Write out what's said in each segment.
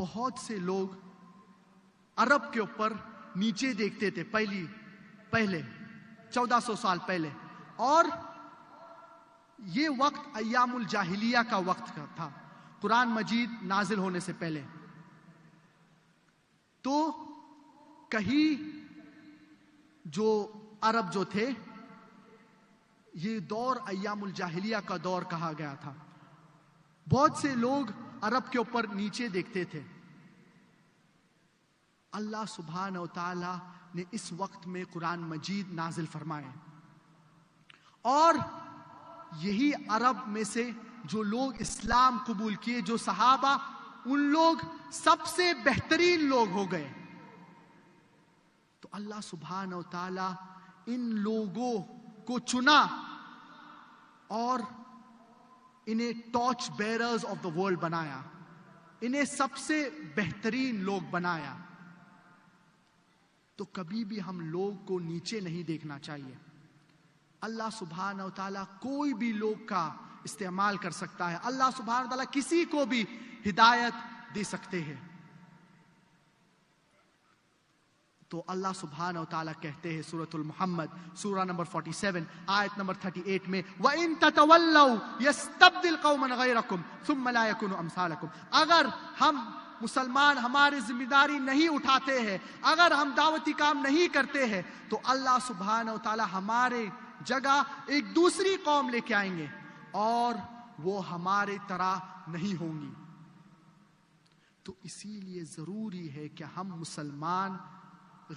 بہت سے لوگ عرب کے اوپر نیچے دیکھتے تھے پہلے 1400 سال پہلے، اور یہ وقت ایام الجاہلیہ کا وقت تھا، قرآن مجید نازل ہونے سے پہلے. تو کہیں جو عرب جو تھے، یہ دور ایام الجاہلیہ کا دور کہا گیا تھا. بہت سے لوگ عرب کے اوپر نیچے دیکھتے تھے. اللہ سبحانہ و تعالی نے اس وقت میں قرآن مجید نازل فرمائے، اور یہی عرب میں سے جو لوگ اسلام قبول کیے، جو صحابہ، ان لوگ سب سے بہترین لوگ ہو گئے. تو اللہ سبحانہ و تعالی ان لوگوں کو چنا اور انہیں torch bearers of the world بنایا، انہیں سب سے بہترین لوگ بنایا. تو کبھی بھی ہم لوگ کو نیچے نہیں دیکھنا چاہیے. اللہ سبحانہ و تعالیٰ کوئی بھی لوگ کا استعمال کر سکتا ہے. اللہ سبحانہ و تعالیٰ کسی کو بھی ہدایت دے سکتے ہیں. تو اللہ سبحانہ و تعالیٰ کہتے ہیں سورۃ المحمد سورہ نمبر 47 آیت نمبر 38 میں، وَإِن تَتَوَلَّوْا يَسْتَبْدِلْ قَوْمًا غَيْرَكُمْ ثُمَّ لَا يَكُونُوا أَمْثَالَكُمْ. اگر ہم مسلمان ہماری ذمہ داری نہیں اٹھاتے ہیں، اگر ہم دعوتی کام نہیں کرتے ہیں، تو اللہ سبحانہ و تعالیٰ ہمارے جگہ ایک دوسری قوم لے کے آئیں گے اور وہ ہمارے طرح نہیں ہوں گی. تو اسی لیے ضروری ہے کہ ہم مسلمان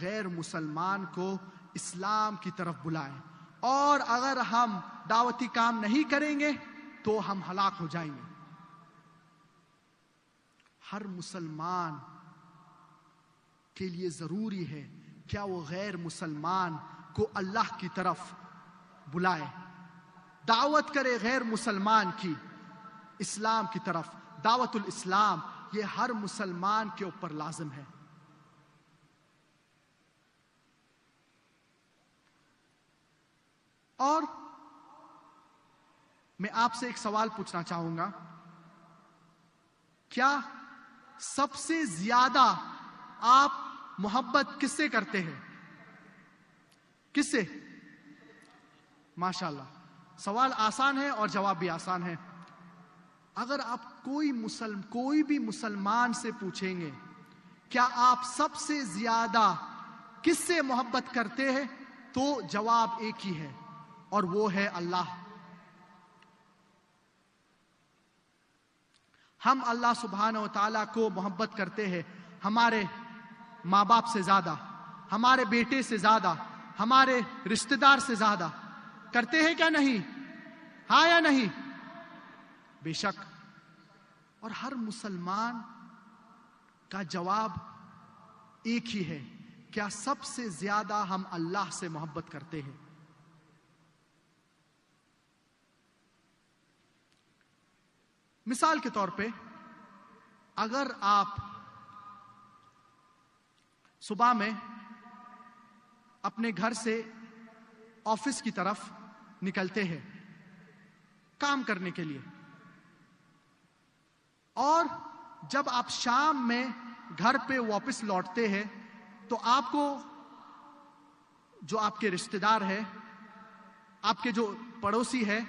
غیر مسلمان کو اسلام کی طرف بلائیں، اور اگر ہم دعوتی کام نہیں کریں گے تو ہم ہلاک ہو جائیں گے. ہر مسلمان کے لیے ضروری ہے کیا وہ غیر مسلمان کو اللہ کی طرف بلائے، دعوت کرے غیر مسلمان کی اسلام کی طرف. دعوت الاسلام یہ ہر مسلمان کے اوپر لازم ہے. اور میں آپ سے ایک سوال پوچھنا چاہوں گا، کیا سب سے زیادہ آپ محبت کس سے کرتے ہیں؟ کس سے؟ ماشاءاللہ، سوال آسان ہے اور جواب بھی آسان ہے. اگر آپ کوئی بھی مسلمان سے پوچھیں گے کیا آپ سب سے زیادہ کس سے محبت کرتے ہیں، تو جواب ایک ہی ہے، اور وہ ہے اللہ. ہم اللہ سبحانہ و تعالیٰ کو محبت کرتے ہیں ہمارے ماں باپ سے زیادہ، ہمارے بیٹے سے زیادہ، ہمارے رشتہ دار سے زیادہ. کرتے ہیں کیا نہیں؟ ہاں یا نہیں؟ بے شک. اور ہر مسلمان کا جواب ایک ہی ہے، کیا سب سے زیادہ ہم اللہ سے محبت کرتے ہیں. مثال کے طور پہ، اگر آپ صبح میں اپنے گھر سے آفس کی طرف نکلتے ہیں کام کرنے کے لیے، اور جب آپ شام میں گھر پہ واپس لوٹتے ہیں، تو آپ کو جو آپ کے رشتہ دار ہے، آپ کے جو پڑوسی ہے،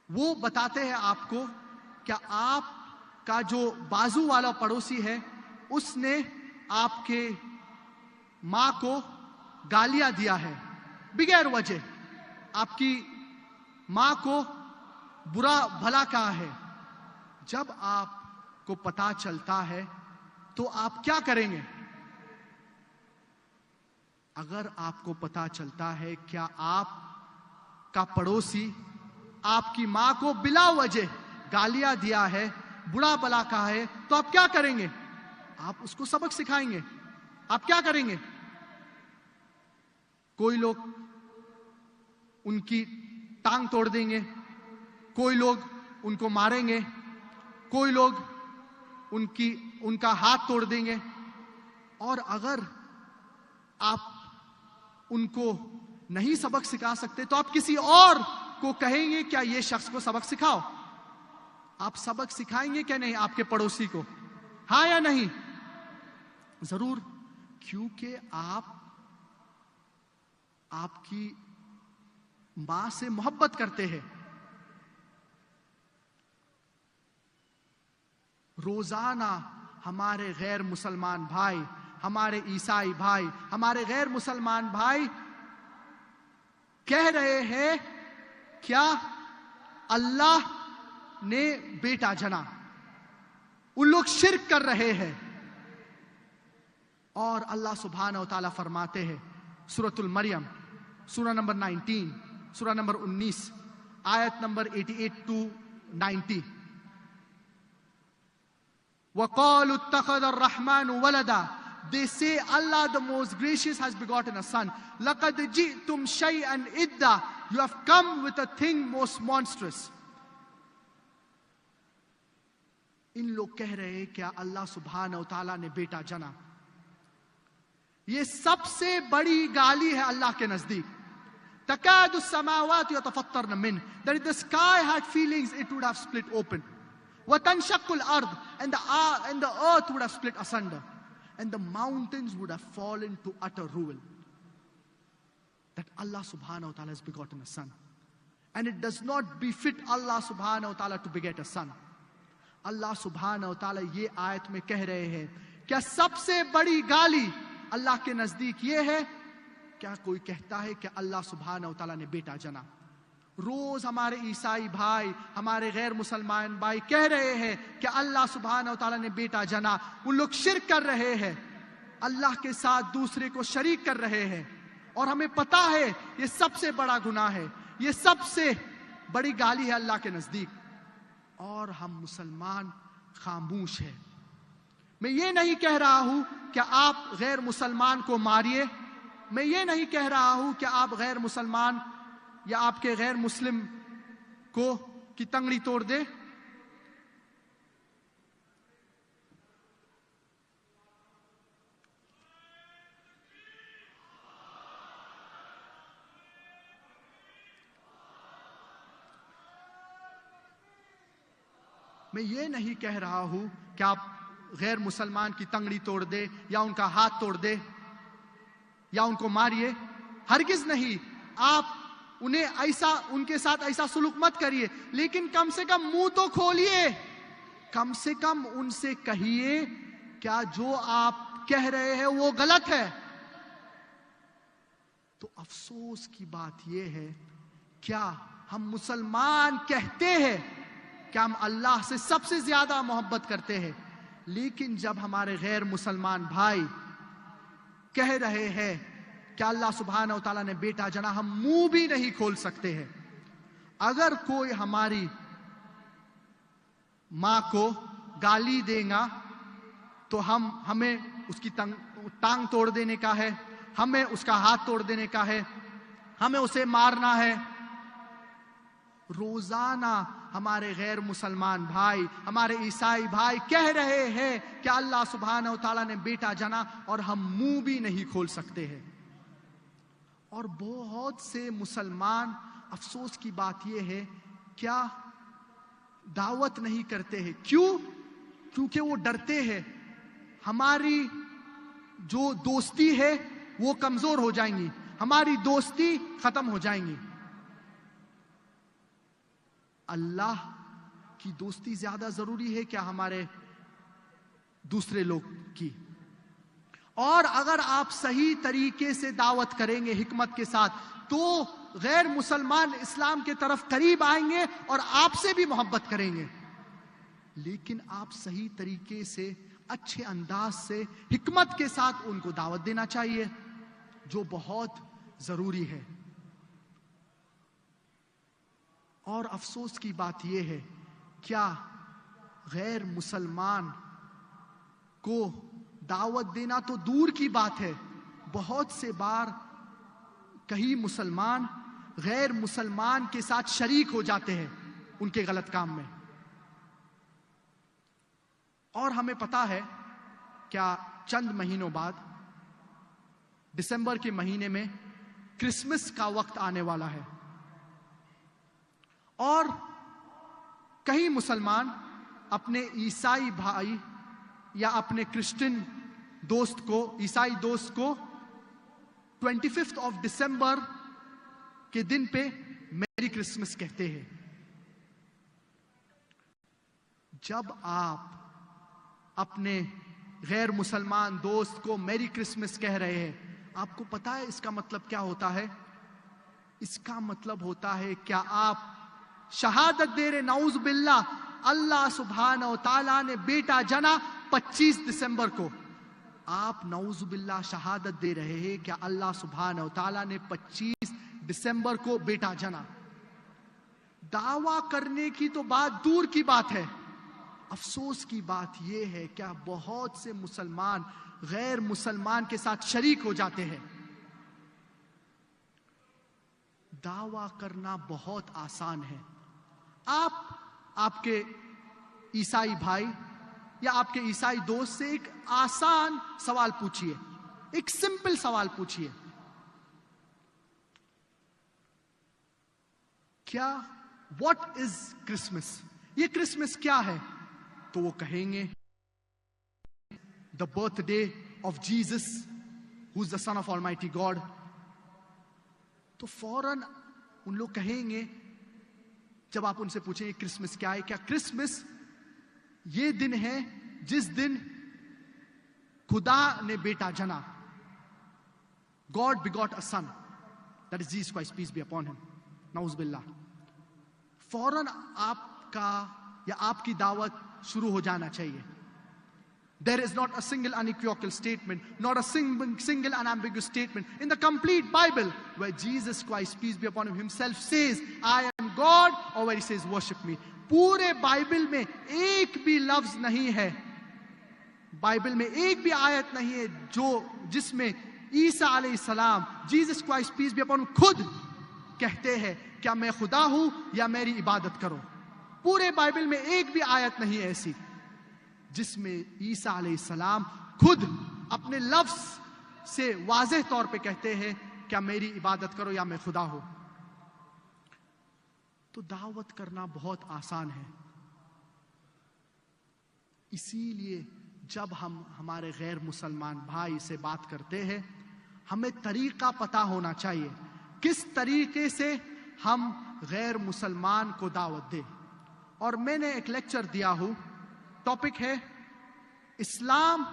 وہ بتاتے ہیں آپ کو کہ آپ کا جو بازو والا پڑوسی ہے، اس نے آپ کے ماں کو گالیاں دیا ہے بغیر وجہ، آپ کی ماں کو برا بھلا کہا ہے. جب آپ کو پتا چلتا ہے تو آپ کیا کریں گے؟ اگر آپ کو پتا چلتا ہے کیا آپ کا پڑوسی آپ کی ماں کو بلا وجہ گالیاں دیا ہے، برا بھلا کہا ہے، تو آپ کیا کریں گے؟ آپ اس کو سبق سکھائیں گے. آپ کیا کریں گے؟ کوئی لوگ ان کی ٹانگ توڑ دیں گے، کوئی لوگ ان کو ماریں گے، کوئی لوگ ان کا ہاتھ توڑ دیں گے. اور اگر آپ ان کو نہیں سبق سکھا سکتے تو آپ کسی اور کو کہیں گے کیا یہ شخص کو سبق سکھاؤ. آپ سبق سکھائیں گے کیا نہیں آپ کے پڑوسی کو؟ ہاں یا نہیں؟ ضرور، کیونکہ آپ کی ماں سے محبت کرتے ہیں. روزانہ ہمارے غیر مسلمان بھائی، ہمارے عیسائی بھائی، ہمارے غیر مسلمان بھائی کہہ رہے ہیں کیا اللہ نے بیٹا جنا. ان لوگ شرک کر رہے ہیں. اور اللہ سبحانہ و تعالیٰ فرماتے ہیں سورۃ المریم، سورہ نمبر 19، سورہ نمبر 19 آیت number 88 to 90. وَقَالُوا اتَّخَذَ الرَّحْمَنُ وَلَدًا. They say Allah the most gracious has begotten a son. لَقَدْ جِئْتُمْ شَيْئًا إِدًّا. You have come with a thing most monstrous. ان لوگ کہہ رہے ہیں کیا اللہ سبحانہ و تعالیٰ نے بیٹا جنا. یہ سب سے بڑی گالی ہے اللہ کے نزدیک. تَكَادُ السَّمَاوَاتُ يَتَفَطَّرْنَ مِنْهُ. That if the sky had feelings, it would have split open. وَتَنْشَقُّ الْأَرْضُ. And the earth would have split asunder. And the mountains would have fallen to utter ruin. That Allah subhanahu wa ta'ala has begotten a son. And it does not befit Allah subhanahu wa ta'ala to beget a son. اللہ سبحانہ و تعالیٰ یہ آیت میں کہہ رہے ہیں کیا سب سے بڑی گالی اللہ کے نزدیک یہ ہے کیا کوئی کہتا ہے کہ اللہ سبحانہ و تعالیٰ نے بیٹا جنا. روز ہمارے عیسائی بھائی، ہمارے غیر مسلمان بھائی کہہ رہے ہیں کہ اللہ سبحانہ و تعالیٰ نے بیٹا جنا. ان لوگ شرک کر رہے ہیں، اللہ کے ساتھ دوسرے کو شریک کر رہے ہیں. اور ہمیں پتا ہے یہ سب سے بڑا گناہ ہے، یہ سب سے بڑی گالی ہے اللہ کے نزدیک. اور ہم مسلمان خاموش ہیں. میں یہ نہیں کہہ رہا ہوں کہ آپ غیر مسلمان کو ماریے. میں یہ نہیں کہہ رہا ہوں کہ آپ غیر مسلمان یا آپ کے غیر مسلم کی تنگڑی توڑ دے. میں یہ نہیں کہہ رہا ہوں کہ آپ غیر مسلمان کی تنگڑی توڑ دے یا ان کا ہاتھ توڑ دے یا ان کو ماریے. ہرگز نہیں. آپ ان کے ساتھ ایسا سلوک مت کریے، لیکن کم سے کم منہ تو کھولیے. کم سے کم ان سے کہیے کیا جو آپ کہہ رہے ہیں وہ غلط ہے. تو افسوس کی بات یہ ہے کیا ہم مسلمان کہتے ہیں کہ ہم اللہ سے سب سے زیادہ محبت کرتے ہیں، لیکن جب ہمارے غیر مسلمان بھائی کہہ رہے ہیں کہ اللہ سبحانہ و تعالیٰ نے بیٹا جنا، ہم منہ بھی نہیں کھول سکتے ہیں. اگر کوئی ہماری ماں کو گالی دے گا تو ہمیں اس کی ٹانگ توڑ دینے کا ہے، ہمیں اس کا ہاتھ توڑ دینے کا ہے، ہمیں اسے مارنا ہے. روزانہ ہمارے غیر مسلمان بھائی، ہمارے عیسائی بھائی کہہ رہے ہیں کہ اللہ سبحانہ و تعالیٰ نے بیٹا جنا، اور ہم منہ بھی نہیں کھول سکتے ہیں. اور بہت سے مسلمان، افسوس کی بات یہ ہے، کیا دعوت نہیں کرتے ہیں. کیوں؟ کیونکہ وہ ڈرتے ہیں ہماری جو دوستی ہے وہ کمزور ہو جائیں گی، ہماری دوستی ختم ہو جائیں گی. اللہ کی دوستی زیادہ ضروری ہے کیا ہمارے دوسرے لوگ کی؟ اور اگر آپ صحیح طریقے سے دعوت کریں گے حکمت کے ساتھ تو غیر مسلمان اسلام کے طرف قریب آئیں گے اور آپ سے بھی محبت کریں گے. لیکن آپ صحیح طریقے سے، اچھے انداز سے، حکمت کے ساتھ ان کو دعوت دینا چاہیے، جو بہت ضروری ہے. اور افسوس کی بات یہ ہے کیا غیر مسلمان کو دعوت دینا تو دور کی بات ہے، بہت سے بار کئی مسلمان غیر مسلمان کے ساتھ شریک ہو جاتے ہیں ان کے غلط کام میں. اور ہمیں پتا ہے کیا چند مہینوں بعد دسمبر کے مہینے میں کرسمس کا وقت آنے والا ہے، اور کئی مسلمان اپنے عیسائی بھائی یا اپنے کرسچن دوست کو, عیسائی دوست کو 25 دسمبر کے دن پہ میری کرسمس کہتے ہیں. جب آپ اپنے غیر مسلمان دوست کو میری کرسمس کہہ رہے ہیں, آپ کو پتا ہے اس کا مطلب کیا ہوتا ہے؟ اس کا مطلب ہوتا ہے, کیا آپ شہادت دے رہے نعوذ باللہ اللہ سبحانہ و تعالیٰ نے بیٹا جنا 25 دسمبر کو. آپ نعوذ باللہ شہادت دے رہے ہیں کہ اللہ سبحانہ و تعالیٰ نے 25 دسمبر کو بیٹا جنا. دعویٰ کرنے کی تو بات دور کی بات ہے, افسوس کی بات یہ ہے کہ بہت سے مسلمان غیر مسلمان کے ساتھ شریک ہو جاتے ہیں. دعویٰ کرنا بہت آسان ہے. آپ کے عیسائی بھائی یا آپ کے عیسائی دوست سے ایک آسان سوال پوچھئے, ایک سمپل سوال پوچھئے, کیا واٹ از کرسمس, یہ کرسمس کیا ہے؟ تو وہ کہیں گے the birthday of Jesus who is the son of almighty God. تو فوراً ان لوگ کہیں گے, جب آپ ان سے پوچھیں گے کرسمس کیا ہے, کیا کرسمس یہ دن ہے جس دن خدا نے بیٹا جنا, God begot a son, that is Jesus Christ, peace be upon him, نعوذ باللہ. فوراً آپ کا یا آپ کی دعوت شروع ہو جانا چاہیے. There is not a single unequivocal statement, not a single unambiguous statement in the complete Bible where Jesus Christ, peace be upon him, himself says, I am God, or where he says, worship me. پورے Bible میں ایک بھی لفظ نہیں ہے, Bible میں ایک بھی آیت نہیں ہے جس میں عیسیٰ علیہ السلام, Jesus Christ peace be upon خود کہتے ہیں کیا میں خدا ہوں یا میری عبادت کرو. پورے بائبل میں ایک بھی آیت نہیں ہے ایسی جس میں عیسیٰ علیہ السلام خود اپنے لفظ سے واضح طور پہ کہتے ہیں کیا میری عبادت کرو یا میں خدا ہوں. تو دعوت کرنا بہت آسان ہے. اسی لیے جب ہم ہمارے غیر مسلمان بھائی سے بات کرتے ہیں, ہمیں طریقہ پتا ہونا چاہیے کس طریقے سے ہم غیر مسلمان کو دعوت دیں. اور میں نے ایک لیکچر دیا ہوں, ٹاپک ہے اسلام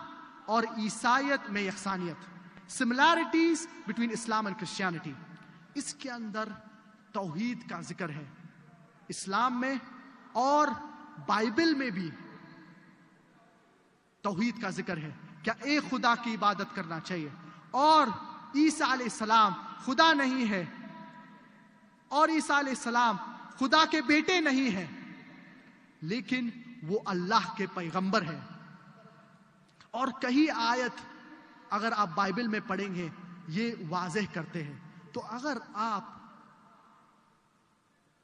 اور عیسائیت میں یکسانیت, similarities between Islam and Christianity. اس کے اندر توحید کا ذکر ہے اسلام میں, اور بائبل میں بھی توحید کا ذکر ہے, کیا ایک خدا کی عبادت کرنا چاہیے. اور عیسیٰ علیہ السلام خدا نہیں ہے, اور عیسیٰ علیہ السلام خدا کے بیٹے نہیں ہیں, لیکن وہ اللہ کے پیغمبر ہیں. اور کئی آیت اگر آپ بائبل میں پڑھیں گے یہ واضح کرتے ہیں. تو اگر آپ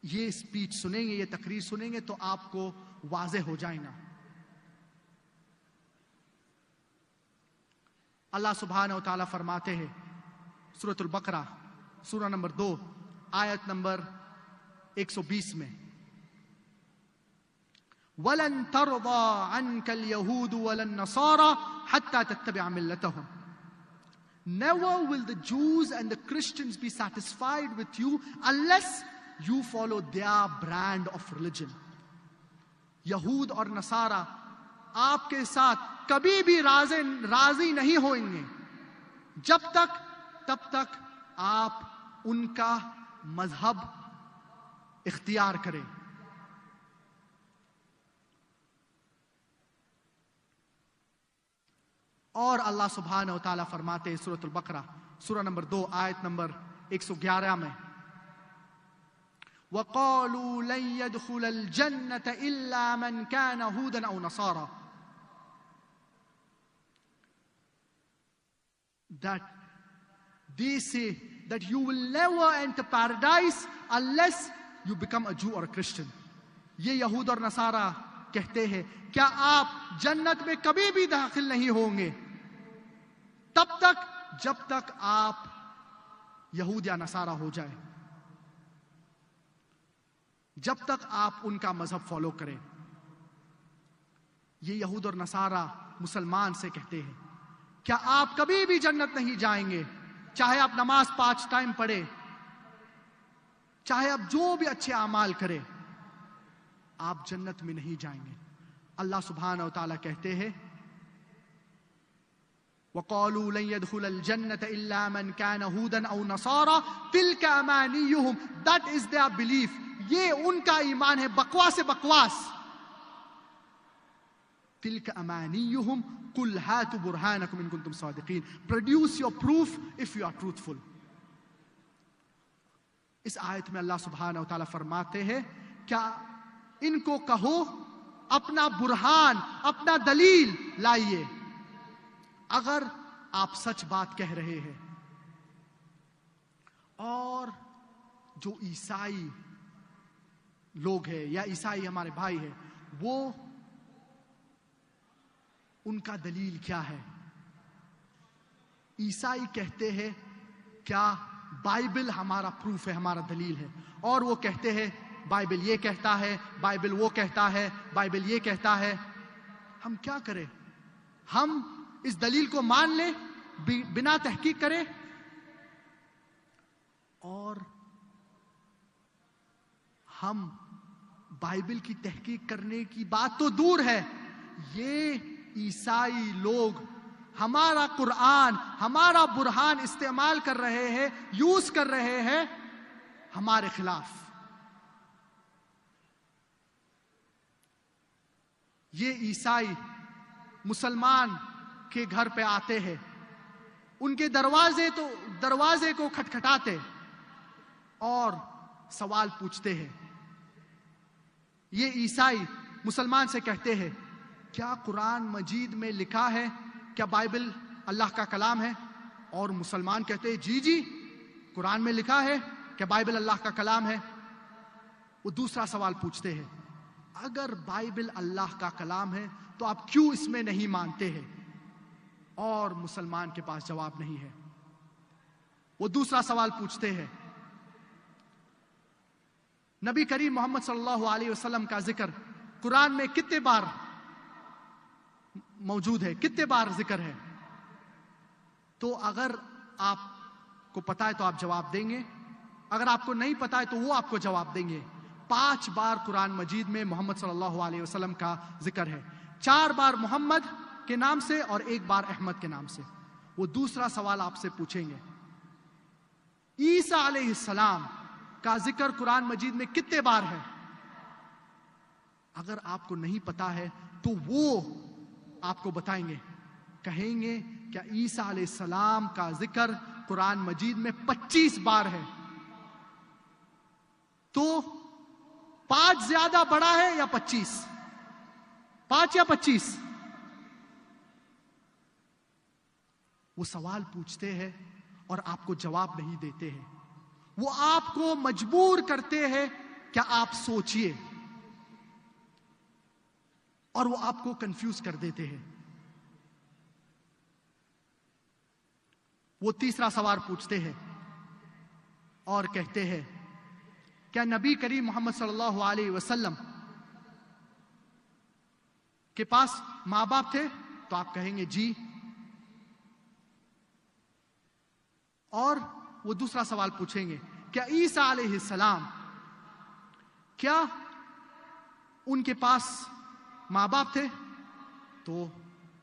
یہ اسپیچ سنیں گے, یہ تقریر سنیں گے, تو آپ کو واضح ہو جائے گا. اللہ سبحانہ و تعالیٰ فرماتے ہیں سورۃ البقرہ سورہ نمبر 2 آیت نمبر 120 میں, وَلَن تَرْضَى عَنْكَ الْيَهُودُ وَلَا النَّصَارَى حَتَّى تَتَّبِعَ مِلَّتَهُمْ. Never will the Jews and the Christians be satisfied with you unless you follow their brand of religion. یہود اور نصارہ آپ کے ساتھ کبھی بھی راضی نہیں ہوئیں گے تب تک آپ ان کا مذہب اختیار کریں. اور اللہ سبحانہ و تعالیٰ فرماتے ہیں سورۃ البقرہ سورہ نمبر 2 آیت نمبر 111 میں, وَقَالُوا لَن يَدْخُلَ الْجَنَّةَ إِلَّا مَنْ كَانَ هُودًا أَوْ نَصَارَى. That they say that you will never enter paradise unless you become a Jew or a Christian. یہ یہود اور نصارہ کہتے ہیں کیا آپ جنت میں کبھی بھی داخل نہیں ہوں گے تب تک جب تک آپ یہود یا نصارہ ہو جائیں, جب تک آپ ان کا مذہب فالو کریں. یہ یہود اور نصارہ مسلمان سے کہتے ہیں کیا آپ کبھی بھی جنت نہیں جائیں گے؟ چاہے آپ نماز 5 ٹائم پڑھے، چاہے آپ جو بھی اچھے اعمال کرے، آپ جنت میں نہیں جائیں گے۔ اللہ سبحانہ و تعالیٰ کہتے ہیں وَقَالُوا لَن يَدْخُلَ الْجَنَّةَ إِلَّا مَنْ كَانَ هُودًا أَوْ نَصَارَى تِلْكَ أَمَانِيُّهُمْ، that is their belief، یہ ان کا ایمان ہے، بکواس بکواس۔ تِلْكَ أَمَانِيُّهُمْ قُلْ هَاتُوا بُرْهَانَكُمْ إِن كُنتُمْ صَادِقِينَ، produce your proof if you are truthful۔ اس آیت میں اللہ سبحانہ و تعالیٰ فرماتے ہیں کیا ان کو کہو اپنا برہان، اپنا دلیل لائیے اگر آپ سچ بات کہہ رہے ہیں۔ اور جو عیسائی لوگ ہیں یا عیسائی ہمارے بھائی ہیں، وہ ان کا دلیل کیا ہے؟ عیسائی کہتے ہیں کیا بائبل ہمارا پروف ہے، ہمارا دلیل ہے، اور وہ کہتے ہیں بائبل یہ کہتا ہے، بائبل وہ کہتا ہے، بائبل یہ کہتا ہے۔ ہم کیا کریں؟ ہم اس دلیل کو مان لیں بنا تحقیق کرے؟ اور ہم بائبل کی تحقیق کرنے کی بات تو دور ہے، یہ عیسائی لوگ ہمارا قرآن، ہمارا برہان استعمال کر رہے ہیں، یوز کر رہے ہیں ہمارے خلاف۔ یہ عیسائی مسلمان کے گھر پہ آتے ہیں، ان کے دروازے کو کھٹکھٹاتے اور سوال پوچھتے ہیں۔ یہ عیسائی مسلمان سے کہتے ہیں کیا قرآن مجید میں لکھا ہے، کیا بائبل اللہ کا کلام ہے؟ اور مسلمان کہتے ہیں جی جی قرآن میں لکھا ہے کہ بائبل اللہ کا کلام ہے۔ وہ دوسرا سوال پوچھتے ہیں اگر بائبل اللہ کا کلام ہے تو آپ کیوں اس میں نہیں مانتے ہیں؟ اور مسلمان کے پاس جواب نہیں ہے۔ وہ دوسرا سوال پوچھتے ہیں نبی کریم محمد صلی اللہ علیہ وسلم کا ذکر قرآن میں کتنے بار موجود ہے، کتنے بار ذکر ہے؟ تو اگر آپ کو پتا ہے تو آپ جواب دیں گے، اگر آپ کو نہیں پتا ہے تو وہ آپ کو جواب دیں گے۔ 5 بار قرآن مجید میں محمد صلی اللہ علیہ وسلم کا ذکر ہے، 4 بار محمد کے نام سے اور 1 بار احمد کے نام سے۔ وہ دوسرا سوال آپ سے پوچھیں گے عیسیٰ علیہ السلام کا ذکر قرآن مجید میں کتنے بار ہے؟ اگر آپ کو نہیں پتا ہے تو وہ آپ کو بتائیں گے، کہیں گے کہ عیسیٰ علیہ السلام کا ذکر قرآن مجید میں 25 بار ہے۔ تو 5 زیادہ بڑا ہے یا 25؟ 5 یا 25؟ وہ سوال پوچھتے ہیں اور آپ کو جواب نہیں دیتے ہیں، وہ آپ کو مجبور کرتے ہیں کہ آپ سوچئے، اور وہ آپ کو کنفیوز کر دیتے ہیں۔ وہ تیسرا سوال پوچھتے ہیں اور کہتے ہیں کیا نبی کریم محمد صلی اللہ علیہ وسلم کے پاس ماں باپ تھے؟ تو آپ کہیں گے جی۔ اور وہ دوسرا سوال پوچھیں گے کیا عیسیٰ علیہ السلام، کیا ان کے پاس ماں باپ تھے؟ تو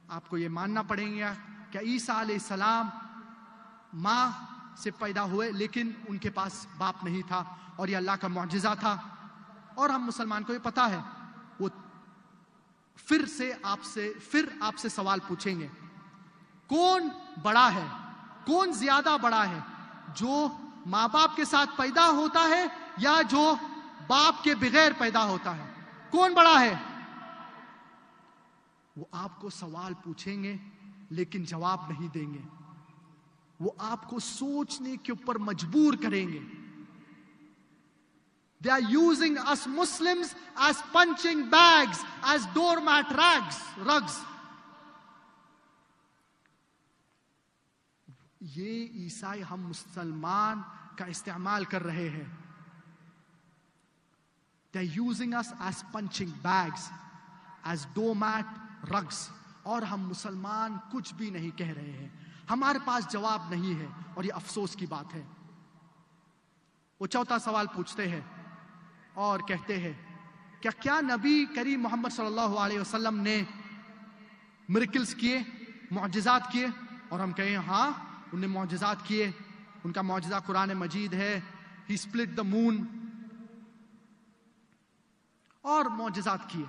آپ کو یہ ماننا پڑیں گے کہ عیسیٰ علیہ السلام ماں سے پیدا ہوئے لیکن ان کے پاس باپ نہیں تھا، اور یہ اللہ کا معجزہ تھا۔ اور ہم مسلمان کو یہ پتا ہے۔ وہ پھر آپ سے سوال پوچھیں گے کون بڑا ہے، کون زیادہ بڑا ہے، جو ماں باپ کے ساتھ پیدا ہوتا ہے یا جو باپ کے بغیر پیدا ہوتا ہے؟ کون بڑا ہے؟ وہ آپ کو سوال پوچھیں گے لیکن جواب نہیں دیں گے، وہ آپ کو سوچنے کے اوپر مجبور کریں گے۔ They are using us Muslims as punching bags, as doormat rugs. یہ عیسائی ہم مسلمان کا استعمال کر رہے ہیں۔ They are using us as punching bags, as doormat rugs. اور ہم مسلمان کچھ بھی نہیں کہہ رہے ہیں, ہمارے پاس جواب نہیں ہے, اور یہ افسوس کی بات ہے. وہ چوتھا سوال پوچھتے ہیں اور کہتے ہیں کیا نبی کریم محمد صلی اللہ علیہ وسلم نے میریکلز کیے, معجزات کیے؟ اور ہم کہیں ہاں انہوں نے معجزات کیے, ان کا معجزہ قرآن مجید ہے, ہی اسپلٹ دا مون, اور معجزات کیے.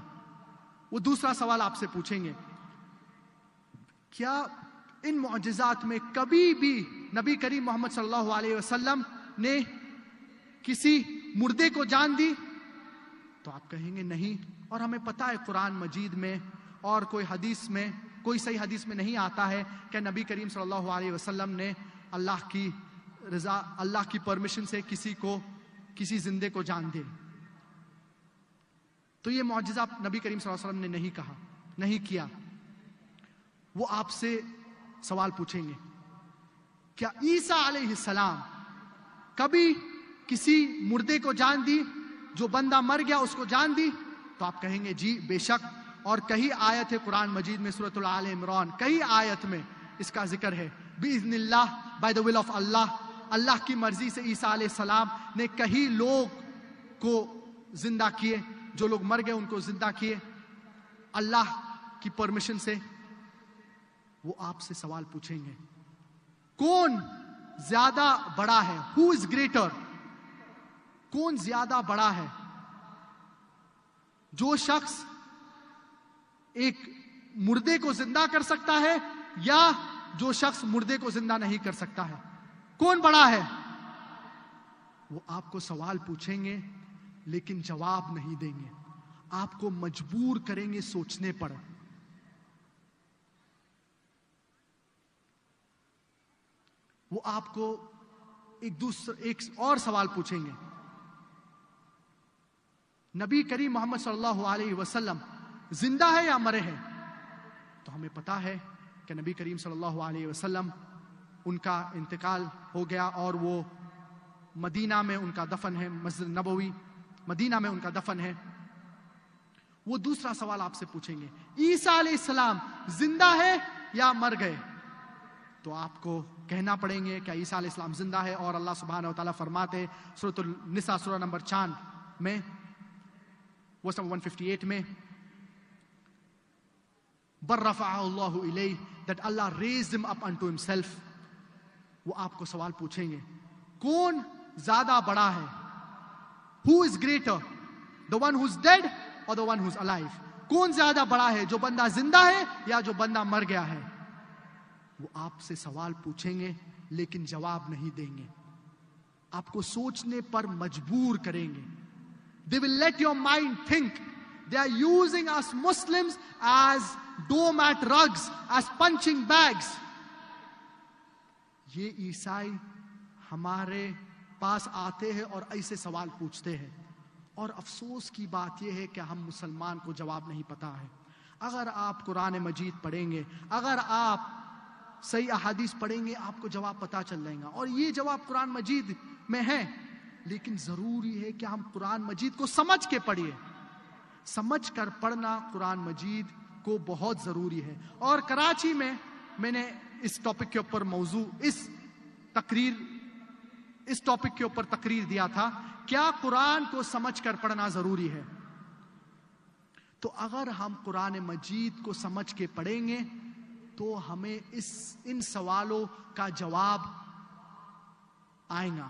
وہ دوسرا سوال آپ سے پوچھیں گے, کیا ان معجزات میں کبھی بھی نبی کریم محمد صلی اللہ علیہ وسلم نے کسی مردے کو جان دی؟ تو آپ کہیں گے نہیں, اور ہمیں پتا ہے قرآن مجید میں اور کوئی حدیث میں, کوئی صحیح حدیث میں نہیں آتا ہے کہ نبی کریم صلی اللہ علیہ وسلم نے اللہ کی رضا, اللہ کی پرمیشن سے کسی زندے کو جان دے. تو یہ معجزہ نبی کریم صلی اللہ علیہ وسلم نے نہیں کہا, نہیں کیا. وہ آپ سے سوال پوچھیں گے کیا عیسیٰ علیہ السلام کبھی کسی مردے کو جان دی, جو بندہ مر گیا اس کو جان دی؟ تو آپ کہیں گے جی بے شک, اور کئی آیت ہے قرآن مجید میں, سورۃ آل عمران کئی آیت میں اس کا ذکر ہے. بِإِذْنِ اللَّهِ, by the will of Allah, اللہ کی مرضی سے عیسیٰ علیہ السلام نے کئی لوگ کو زندہ کیے, جو لوگ مر گئے ان کو زندہ کیے اللہ کی پرمیشن سے. وہ آپ سے سوال پوچھیں گے کون زیادہ بڑا ہے, who is greater, کون زیادہ بڑا ہے, جو شخص ایک مردے کو زندہ کر سکتا ہے یا جو شخص مردے کو زندہ نہیں کر سکتا ہے؟ کون بڑا ہے؟ وہ آپ کو سوال پوچھیں گے لیکن جواب نہیں دیں گے, آپ کو مجبور کریں گے سوچنے پر. وہ آپ کو ایک اور سوال پوچھیں گے, نبی کریم محمد صلی اللہ علیہ وسلم زندہ ہے یا مرے ہیں؟ تو ہمیں پتا ہے کہ نبی کریم صلی اللہ علیہ وسلم ان کا انتقال ہو گیا اور وہ مدینہ میں ان کا دفن ہے, مسجد نبوی مدینہ میں ان کا دفن ہے. وہ دوسرا سوال آپ سے پوچھیں گے عیسیٰ علیہ السلام زندہ ہے یا مر گئے؟ تو آپ کو کہنا پڑیں گے کہ عیسیٰ علیہ السلام زندہ ہے, اور اللہ سبحانہ و تعالیٰ فرماتے سورۃ النساء سورہ نمبر 4 میں, verse number 158 میں, بَلْ رَفَعَهُ اللَّهُ إِلَيْهِ, that Allah raised him up unto himself. وہ آپ کو سوال پوچھیں گے کون زیادہ بڑا ہے, who is greater, the one who's dead or the one who's alive, کون زیادہ بڑا ہے, جو بندہ زندہ ہے یا جو بندہ مر گیا ہے؟ وہ آپ سے سوال پوچھیں گے لیکن جواب نہیں دیں گے, آپ کو سوچنے پر مجبور کریں گے. They will let your mind think. They are using us Muslims as doormat rugs, as punching bags. یہ عیسائی ہمارے پاس آتے ہیں اور ایسے سوال پوچھتے ہیں, اور افسوس کی بات یہ ہے کہ ہم مسلمان کو جواب نہیں پتا ہے. اگر آپ قرآن مجید پڑھیں گے, اگر آپ صحیح احادیث پڑھیں گے, آپ کو جواب پتا چل جائے گا, اور یہ جواب قرآن مجید میں ہے. لیکن ضروری ہے کہ ہم قرآن مجید کو سمجھ کے پڑھیے, سمجھ کر پڑھنا قرآن مجید کو بہت ضروری ہے. اور کراچی میں میں نے اس ٹاپک کے اوپر اس ٹاپک کے اوپر تقریر دیا تھا, کیا قرآن کو سمجھ کر پڑھنا ضروری ہے؟ تو اگر ہم قرآن مجید کو سمجھ کے پڑھیں گے تو ہمیں ان سوالوں کا جواب آئے گا.